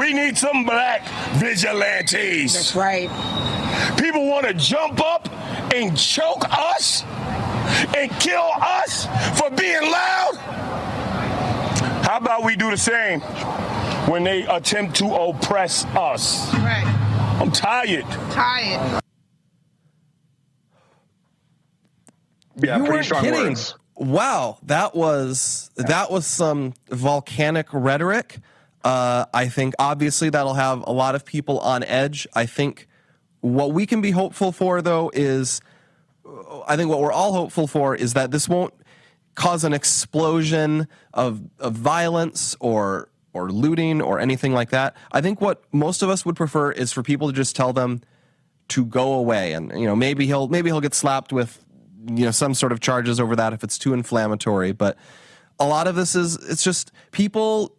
We need some black vigilantes. That's right. People want to jump up and choke us and kill us for being loud. How about we do the same when they attempt to oppress us? Right. I'm tired. Yeah, You pretty weren't strong kidding. words. Wow, that was some volcanic rhetoric. I think obviously that'll have a lot of people on edge. I think what we can be hopeful for, though, is I think what we're all hopeful for is that this won't cause an explosion of violence or looting or anything like that. I think what most of us would prefer is for people to just tell them to go away, and maybe he'll get slapped with some sort of charges over that if it's too inflammatory. But a lot of this it's just people.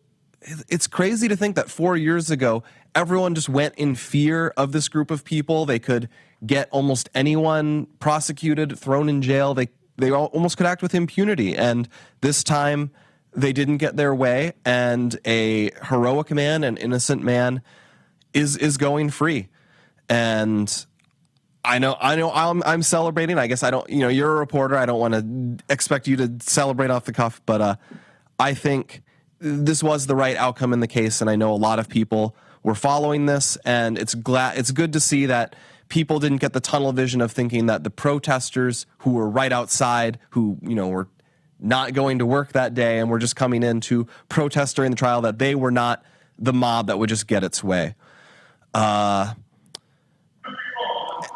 It's crazy to think that 4 years ago everyone just went in fear of this group of people. They could get almost anyone prosecuted, thrown in jail. They almost could act with impunity, and this time they didn't get their way, and a heroic man, an innocent man, is going free. And I know I'm celebrating. I guess I don't, you're a reporter. I don't want to expect you to celebrate off the cuff, but I think this was the right outcome in the case, and I know a lot of people were following this, and it's good to see that people didn't get the tunnel vision of thinking that the protesters who were right outside, who were not going to work that day and were just coming in to protest during the trial, that they were not the mob that would just get its way.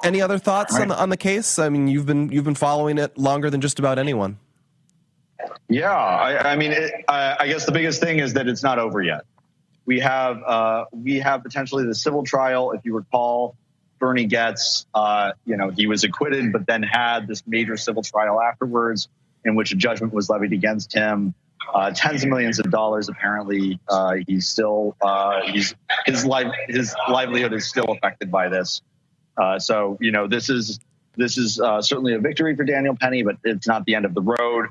Any other thoughts on the case? I mean, you've been following it longer than just about anyone. Yeah, I guess the biggest thing is that it's not over yet. We have potentially the civil trial. If you recall, Bernie Getz, he was acquitted, but then had this major civil trial afterwards, in which a judgment was levied against him, tens of millions of dollars. Apparently, his livelihood is still affected by this. So this is certainly a victory for Daniel Penny, but it's not the end of the road.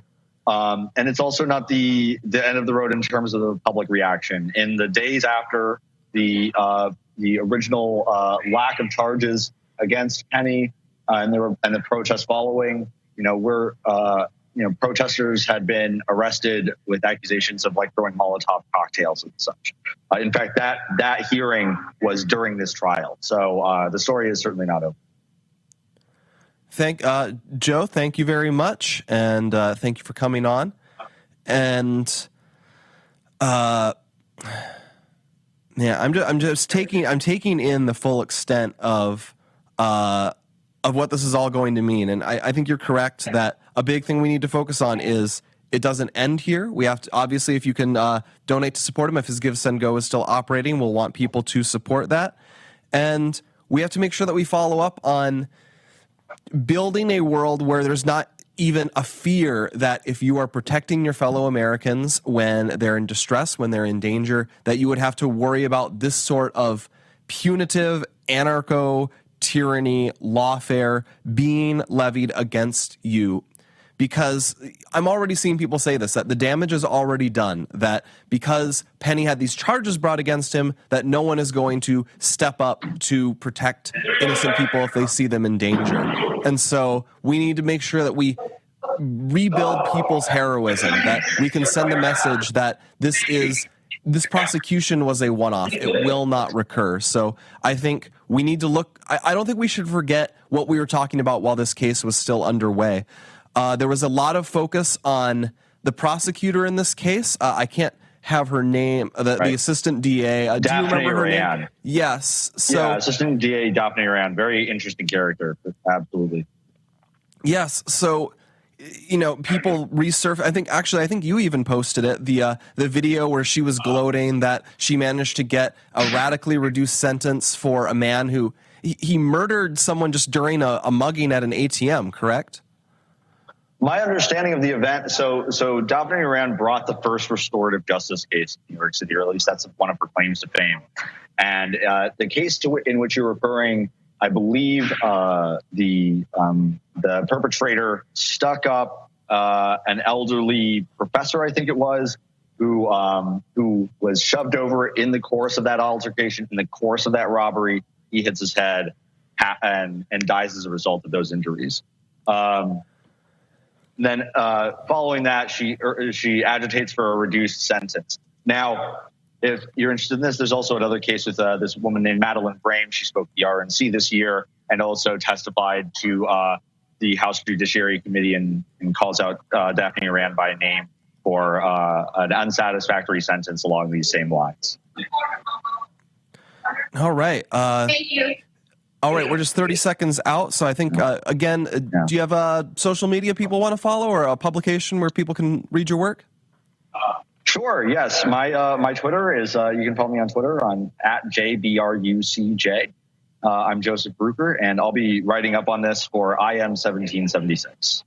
And it's also not the end of the road in terms of the public reaction. In the days after the original lack of charges against Penny and the protests following, protesters had been arrested with accusations of throwing Molotov cocktails and such. In fact, that hearing was during this trial. So the story is certainly not over. Joe, thank you very much, and thank you for coming on. And I'm taking in the full extent of what this is all going to mean. And I think you're correct that a big thing we need to focus on is it doesn't end here. We have to, obviously, if you can donate to support him, if his Give, Send, Go is still operating, we'll want people to support that. And we have to make sure that we follow up on building a world where there's not even a fear that if you are protecting your fellow Americans when they're in distress, when they're in danger, that you would have to worry about this sort of punitive anarcho-tyranny lawfare being levied against you. Because I'm already seeing people say this, that the damage is already done, that because Penny had these charges brought against him, that no one is going to step up to protect innocent people if they see them in danger. And so we need to make sure that we rebuild people's heroism, that we can send the message that this prosecution was a one-off. It will not recur. So I think we need to look, I don't think we should forget what we were talking about while this case was still underway. There was a lot of focus on the prosecutor in this case. I can't have her name, the assistant DA. Do you remember her name? Yes. So assistant DA Daphne Rand, very interesting character. Absolutely. Yes. So, people resurface. I think you even posted it. The video where she was gloating that she managed to get a radically reduced sentence for a man who he murdered someone just during a mugging at an ATM. Correct? My understanding of the event, so Daphne Rand brought the first restorative justice case in New York City, or at least that's one of her claims to fame. And the case in which you're referring, I believe the perpetrator stuck up an elderly professor, I think it was, who was shoved over in the course of that altercation, in the course of that robbery. He hits his head and dies as a result of those injuries. Then following that, she agitates for a reduced sentence. Now, if you're interested in this, there's also another case with this woman named Madeline Brame. She spoke to the RNC this year and also testified to the House Judiciary Committee and calls out Daphne Iran by name for an unsatisfactory sentence along these same lines. All right. Thank you. All right, we're just 30 seconds out. So I think, again, do you have a social media people want to follow or a publication where people can read your work? Sure, yes. My Twitter is, you can follow me on Twitter on @JBRUCJ. I'm Joseph Bruker, and I'll be writing up on this for IM 1776.